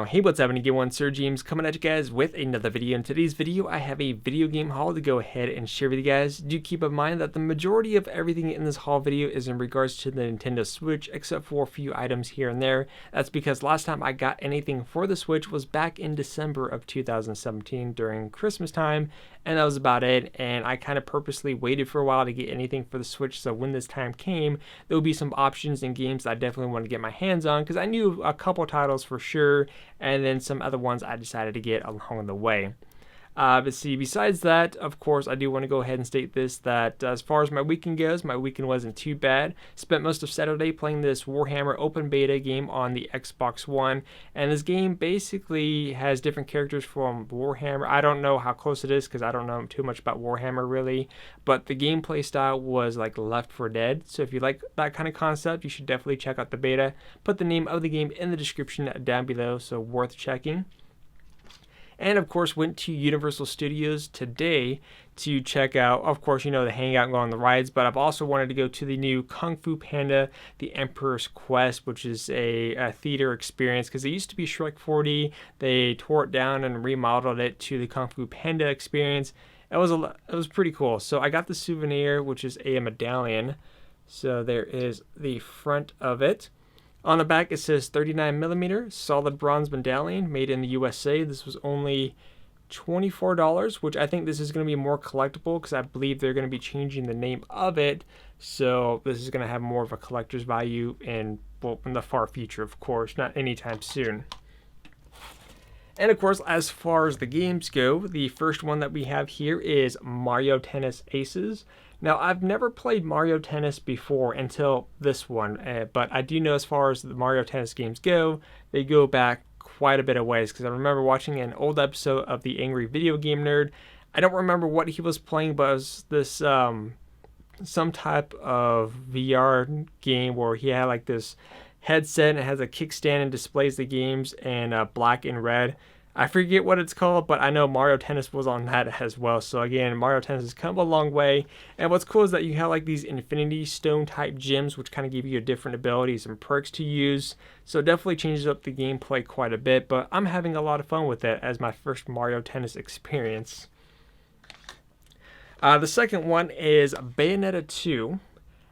Hey, what's happening, Game One? SirJames coming at you guys with another video. In today's video, I have a video game haul to go ahead and share with you guys. Do keep in mind that the majority of everything in this haul video is in regards to the Nintendo Switch, except for a few items here and there. That's because last time I got anything for the Switch was back in December of 2017 during Christmas time, and that was about it. And I kind of purposely waited for a while to get anything for the Switch, so when this time came, there would be some options and games that I definitely want to get my hands on, because I knew a couple titles for sure, and then some other ones I decided to get along the way. But see, besides that, of course, I do want to go ahead and state this, that as far as my weekend goes, my weekend wasn't too bad. Spent most of Saturday playing this Warhammer open beta game on the Xbox One, and this game basically has different characters from Warhammer. I don't know how close it is because I don't know too much about Warhammer really, but the gameplay style was like Left 4 Dead, so if you like that kind of concept, you should definitely check out the beta. Put the name of the game in the description down below, so worth checking. And of course went to Universal Studios today to check out, of course, the hangout and go on the rides, but I've also wanted to go to the new Kung Fu Panda, The Emperor's Quest, which is a theater experience, because it used to be Shrek 4D. They tore it down and remodeled it to the Kung Fu Panda experience. It was pretty cool. So I got the souvenir, which is a medallion. So there is the front of it. On the back, it says 39mm solid bronze medallion made in the USA. This was only $24, which I think this is going to be more collectible because I believe they're going to be changing the name of it. So this is going to have more of a collector's value in the far future, of course, not anytime soon. And of course, as far as the games go, the first one that we have here is Mario Tennis Aces. Now, I've never played Mario Tennis before until this one, but I do know as far as the Mario Tennis games go, they go back quite a bit of ways, because I remember watching an old episode of The Angry Video Game Nerd. I don't remember what he was playing, but it was this some type of VR game where he had like this headset and it has a kickstand and displays the games in black and red. I forget what it's called, but I know Mario Tennis was on that as well. So again, Mario Tennis has come a long way. And what's cool is that you have like these Infinity Stone type gems, which kind of give you different abilities and perks to use. So it definitely changes up the gameplay quite a bit, but I'm having a lot of fun with it as my first Mario Tennis experience. The second one is Bayonetta 2.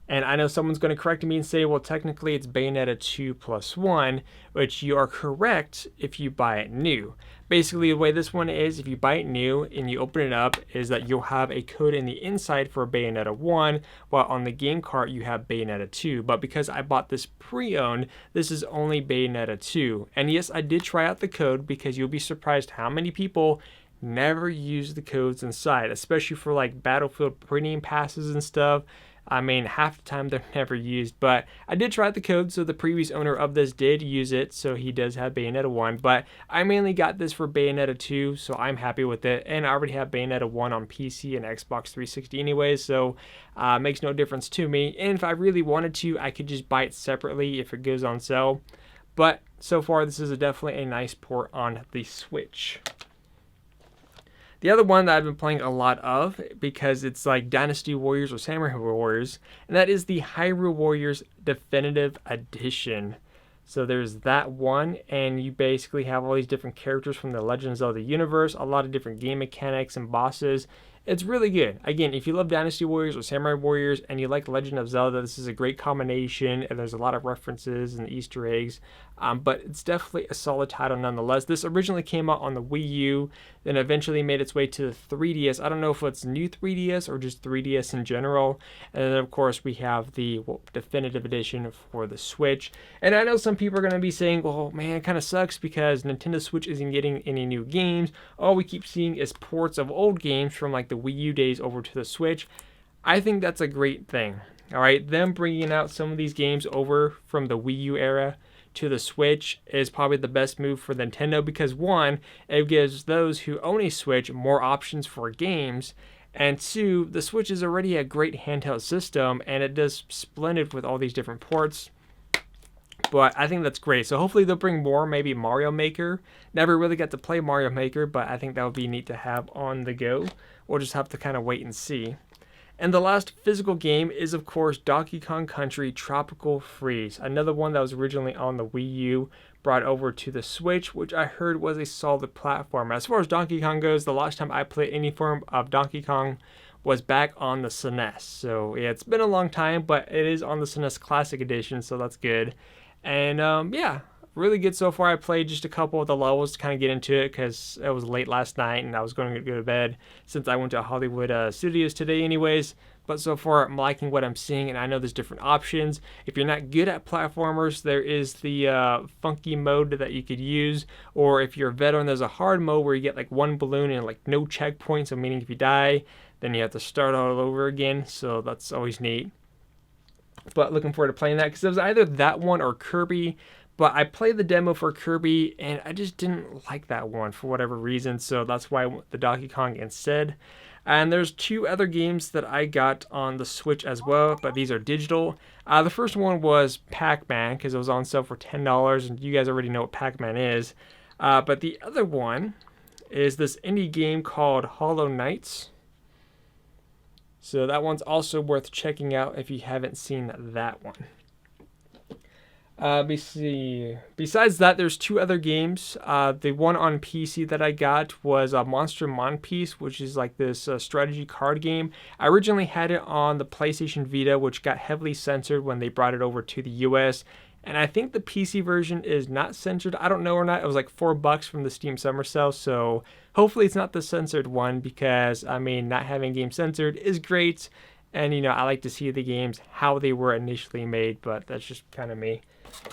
And I know someone's going to correct me and say, well, technically it's Bayonetta 2 plus 1, which you are correct if you buy it new. Basically, the way this one is, if you buy it new and you open it up, is that you'll have a code in the inside for Bayonetta 1, while on the game cart you have Bayonetta 2. But because I bought this pre-owned, this is only Bayonetta 2. And yes, I did try out the code, because you'll be surprised how many people never use the codes inside, especially for like Battlefield premium passes and stuff. I mean, half the time they're never used, but I did try out the code, so the previous owner of this did use it, so he does have Bayonetta 1, but I mainly got this for Bayonetta 2, so I'm happy with it, and I already have Bayonetta 1 on PC and Xbox 360 anyway, so it makes no difference to me, and if I really wanted to, I could just buy it separately if it goes on sale, but so far this is definitely a nice port on the Switch. The other one that I've been playing a lot of, because it's like Dynasty Warriors or Samurai Warriors, and that is the Hyrule Warriors Definitive Edition. So there's that one, and you basically have all these different characters from the Legends of the universe, a lot of different game mechanics and bosses. It's really good. Again, if you love Dynasty Warriors or Samurai Warriors and you like Legend of Zelda, this is a great combination, and there's a lot of references and Easter eggs, but it's definitely a solid title nonetheless. This originally came out on the Wii U, then eventually made its way to the 3DS. I don't know if it's new 3DS or just 3DS in general. And then of course we have the definitive edition for the Switch. And I know some people are going to be saying, well, man, it kind of sucks because Nintendo Switch isn't getting any new games. All we keep seeing is ports of old games from like the Wii U days over to the Switch. I think that's a great thing. All right, them bringing out some of these games over from the Wii U era to the Switch is probably the best move for Nintendo, because one, it gives those who own a Switch more options for games, and two, the Switch is already a great handheld system and it does splendid with all these different ports. But I think that's great. So hopefully they'll bring more, maybe Mario Maker. Never really got to play Mario Maker, but I think that would be neat to have on the go. We'll just have to kind of wait and see. And the last physical game is, of course, Donkey Kong Country Tropical Freeze. Another one that was originally on the Wii U, brought over to the Switch, which I heard was a solid platform. As far as Donkey Kong goes, the last time I played any form of Donkey Kong was back on the SNES. So yeah, it's been a long time, but it is on the SNES Classic Edition, so that's good. And yeah, really good so far. I played just a couple of the levels to kind of get into it because it was late last night and I was going to go to bed since I went to Hollywood Studios today anyways. But so far I'm liking what I'm seeing, and I know there's different options. If you're not good at platformers, there is the funky mode that you could use, or if you're a veteran, there's a hard mode where you get like one balloon and like no checkpoints, so meaning if you die then you have to start all over again, so that's always neat. But looking forward to playing that because it was either that one or Kirby. But I played the demo for Kirby and I just didn't like that one for whatever reason, so that's why I went the Donkey Kong instead. And there's two other games that I got on the Switch as well, but these are digital. The first one was Pac-Man because it was on sale for $10, and you guys already know what Pac-Man is. But the other one is this indie game called Hollow Knights. So that one's also worth checking out if you haven't seen that one. Besides that, there's two other games. The one on PC that I got was Monster Monpiece, which is like this strategy card game. I originally had it on the PlayStation Vita, which got heavily censored when they brought it over to the US. And I think the PC version is not censored. I don't know or not. It was like $4 from the Steam Summer Sale. So hopefully it's not the censored one because, I mean, not having games censored is great. And, you know, I like to see the games how they were initially made, but that's just kind of me.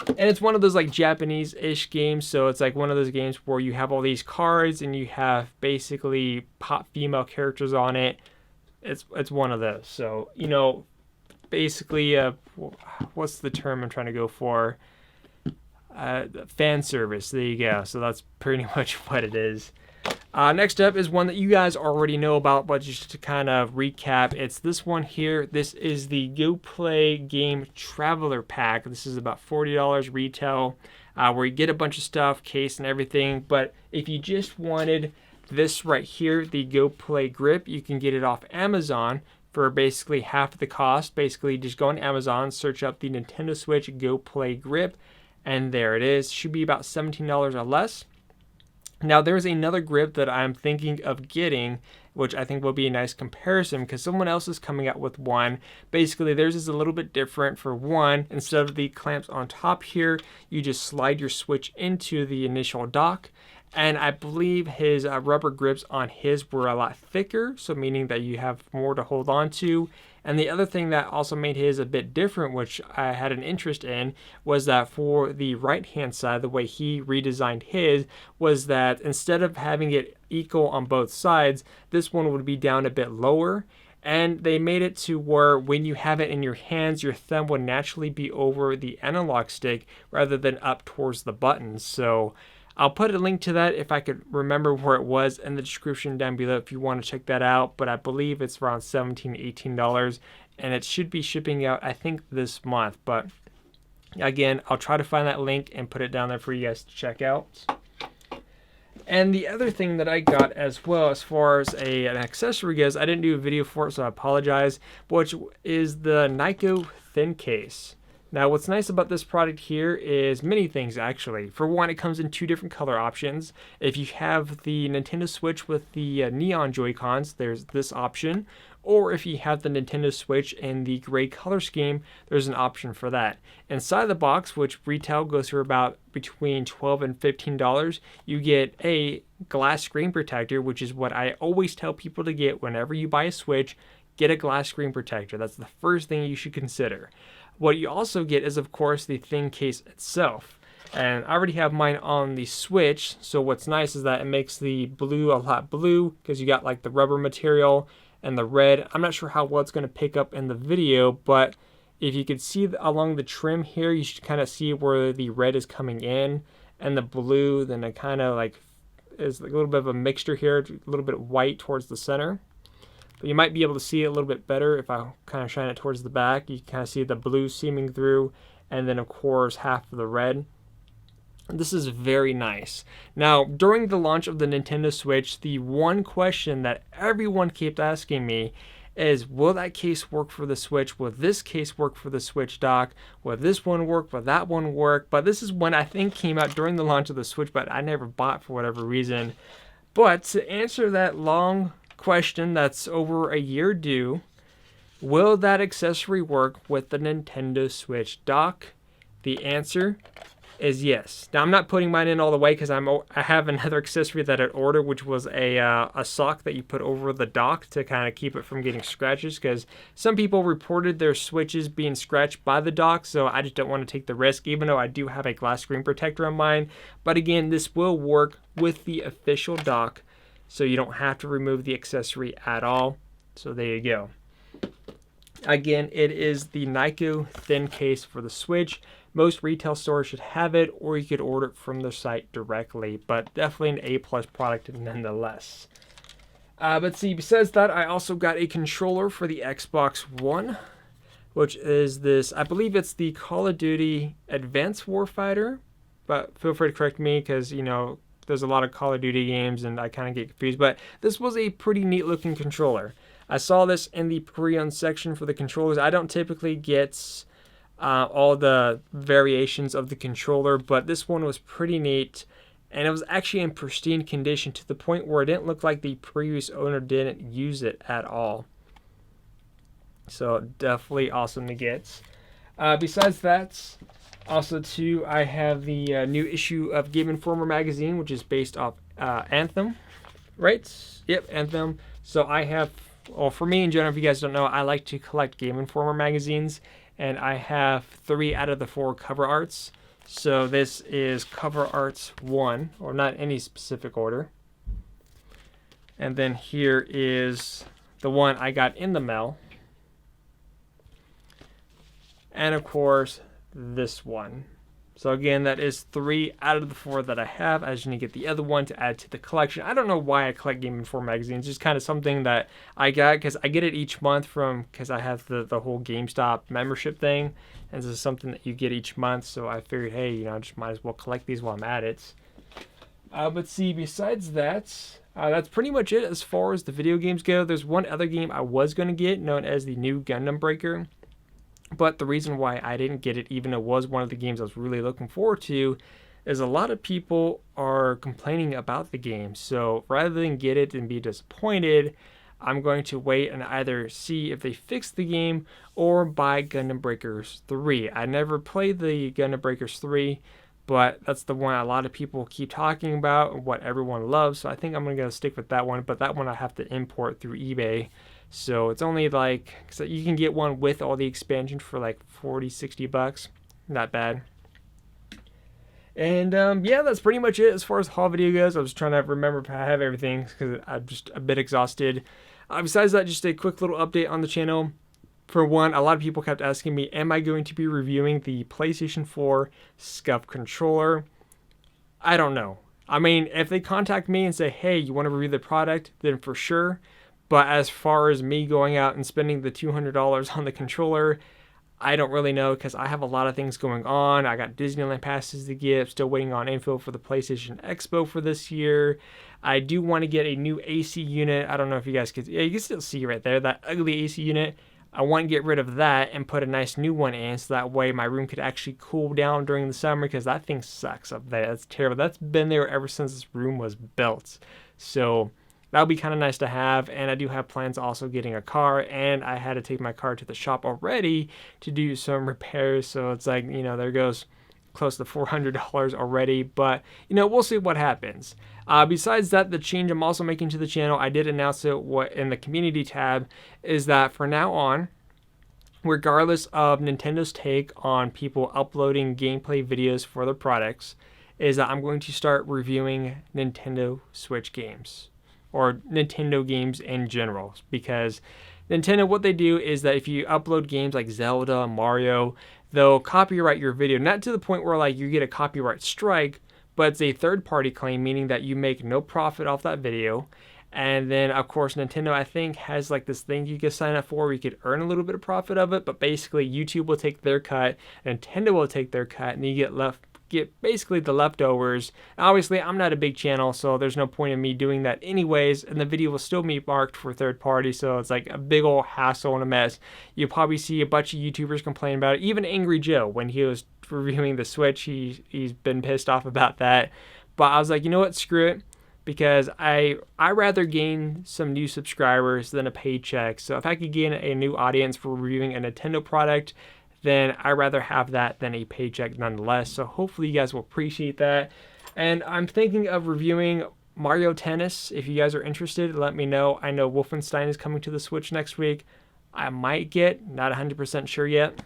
And it's one of those like Japanese-ish games. So it's like one of those games where you have all these cards and you have basically hot female characters on it. It's one of those. So, you know, basically, what's the term I'm trying to go for? Fan service. There you go. So that's pretty much what it is. Next up is one that you guys already know about, but just to kind of recap, it's this one here. This is the Go Play Game Traveler Pack. This is about $40 retail, where you get a bunch of stuff, case and everything. But if you just wanted this right here, the Go Play Grip, you can get it off Amazon for basically half the cost. Basically, just go on Amazon, search up the Nintendo Switch Go Play Grip, and there it is. Should be about $17 or less. Now, there's another grip that I'm thinking of getting, which I think will be a nice comparison because someone else is coming out with one. Basically, theirs is a little bit different. For one, instead of the clamps on top here, you just slide your Switch into the initial dock. And I believe his rubber grips on his were a lot thicker, so meaning that you have more to hold on to. And the other thing that also made his a bit different, which I had an interest in, was that for the right-hand side, the way he redesigned his, was that instead of having it equal on both sides, this one would be down a bit lower. And they made it to where when you have it in your hands, your thumb would naturally be over the analog stick rather than up towards the buttons. So I'll put a link to that if I could remember where it was in the description down below if you want to check that out. But I believe it's around $17, $18, and it should be shipping out, I think, this month. But again, I'll try to find that link and put it down there for you guys to check out. And the other thing that I got as well, as far as an accessory goes, I didn't do a video for it, so I apologize, which is the Nyko Thin Case. Now, what's nice about this product here is many things, actually. For one, it comes in two different color options. If you have the Nintendo Switch with the neon Joy-Cons, there's this option. Or if you have the Nintendo Switch in the gray color scheme, there's an option for that. Inside the box, which retail goes for about between $12 and $15, you get a glass screen protector, which is what I always tell people to get whenever you buy a Switch. Get a glass screen protector. That's the first thing you should consider. What you also get is, of course, the thin case itself. And I already have mine on the Switch, so what's nice is that it makes the blue a lot blue because you got like the rubber material and the red. I'm not sure how well it's going to pick up in the video, but if you could see along the trim here, you should kind of see where the red is coming in and the blue, then it kind of like is like a little bit of a mixture here, a little bit white towards the center. But you might be able to see it a little bit better if I kind of shine it towards the back. You can kind of see the blue seaming through, and then of course half of the red. This is very nice. Now, during the launch of the Nintendo Switch, the one question that everyone kept asking me is, will that case work for the Switch? Will this case work for the Switch dock? Will this one work? Will that one work? But this is one I think came out during the launch of the Switch, but I never bought for whatever reason. But to answer that long question that's over a year due, will that accessory work with the Nintendo Switch dock? The answer is yes. Now I'm not putting mine in all the way because I have another accessory that I'd ordered, which was a sock that you put over the dock to kind of keep it from getting scratches, because some people reported their Switches being scratched by the dock, so I just don't want to take the risk, even though I do have a glass screen protector on mine. But again, this will work with the official dock, so you don't have to remove the accessory at all. So there you go. Again, it is the Nyko thin case for the Switch. Most retail stores should have it, or you could order it from their site directly, but definitely an A+ product nonetheless. But see, besides that, I also got a controller for the Xbox One, which is this, I believe it's the Call of Duty Advanced Warfighter, but feel free to correct me because, you know, there's a lot of Call of Duty games and I kind of get confused, but this was a pretty neat looking controller. I saw this in the pre-owned section for the controllers. I don't typically get all the variations of the controller, but this one was pretty neat, and it was actually in pristine condition to the point where it didn't look like the previous owner didn't use it at all. So definitely awesome to get. Besides that, also too, I have the new issue of Game Informer magazine, which is based off Anthem, right? Yep, Anthem. So I have, well, for me in general, if you guys don't know, I like to collect Game Informer magazines, and I have 3 out of the 4 cover arts. So this is cover arts 1, or not any specific order. And then here is the one I got in the mail. And of course, this one. So again, that is 3 out of the 4 that I have. I just need to get the other one to add to the collection. I don't know why I collect Game Informer magazines. It's just kind of something that I got because I get it each month because I have the whole GameStop membership thing. And this is something that you get each month. So I figured, hey, you know, I just might as well collect these while I'm at it. But see, besides that, that's pretty much it as far as the video games go. There's one other game I was going to get, known as the new Gundam Breaker. But the reason why I didn't get it, even though it was one of the games I was really looking forward to, is a lot of people are complaining about the game. So rather than get it and be disappointed, I'm going to wait and either see if they fix the game or buy Gundam Breakers 3. I never played the Gundam Breakers 3, but that's the one a lot of people keep talking about and what everyone loves. So I think I'm going to stick with that one, but that one I have to import through eBay. So it's only like, so you can get one with all the expansion for like 40-60 bucks. Not bad. And yeah, that's pretty much it as far as haul video goes. I was trying to remember if I have everything because I'm just a bit exhausted. Besides that, just a quick little update on the channel. For one, a lot of people kept asking me, am I going to be reviewing the PlayStation 4 SCUF controller? I don't know. I mean, if they contact me and say, hey, you want to review the product, then for sure. But as far as me going out and spending the $200 on the controller, I don't really know because I have a lot of things going on. I got Disneyland passes to get, still waiting on info for the PlayStation Expo for this year. I do want to get a new AC unit. I don't know if you guys could, yeah, you can still see right there, that ugly AC unit. I want to get rid of that and put a nice new one in so that way my room could actually cool down during the summer because that thing sucks up there. That's terrible. That's been there ever since this room was built. So that would be kind of nice to have, and I do have plans also getting a car, and I had to take my car to the shop already to do some repairs, so it's like, you know, there goes close to $400 already, but, you know, we'll see what happens. Besides that, the change I'm also making to the channel, I did announce it in the community tab, is that for now on, regardless of Nintendo's take on people uploading gameplay videos for their products, is that I'm going to start reviewing Nintendo Switch games. Or Nintendo games in general, because Nintendo, what they do is that if you upload games like Zelda, Mario, they'll copyright your video, not to the point where like you get a copyright strike, but it's a third-party claim, meaning that you make no profit off that video. And then of course Nintendo, I think, has like this thing you can sign up for where you could earn a little bit of profit of it, but basically YouTube will take their cut, Nintendo will take their cut, and then you get left get basically the leftovers. Obviously, I'm not a big channel, so there's no point in me doing that anyways, and the video will still be marked for third party, so it's like a big old hassle and a mess. You'll probably see a bunch of YouTubers complain about it. Even Angry Joe, when he was reviewing the Switch, he's been pissed off about that. But I was like, you know what, screw it, because I rather gain some new subscribers than a paycheck. So if I could gain a new audience for reviewing a Nintendo product, then I'd rather have that than a paycheck nonetheless. So hopefully you guys will appreciate that. And I'm thinking of reviewing Mario Tennis. If you guys are interested, let me know. I know Wolfenstein is coming to the Switch next week. I might get, not 100% sure yet.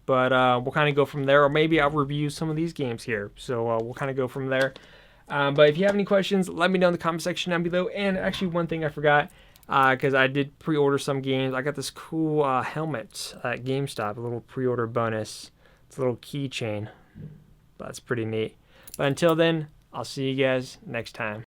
But we'll kind of go from there. Or maybe I'll review some of these games here. So we'll kind of go from there. But if you have any questions, let me know in the comment section down below. And actually, one thing I forgot, because I did pre-order some games. I got this cool helmet at GameStop, a little pre-order bonus. It's a little keychain. That's pretty neat. But until then, I'll see you guys next time.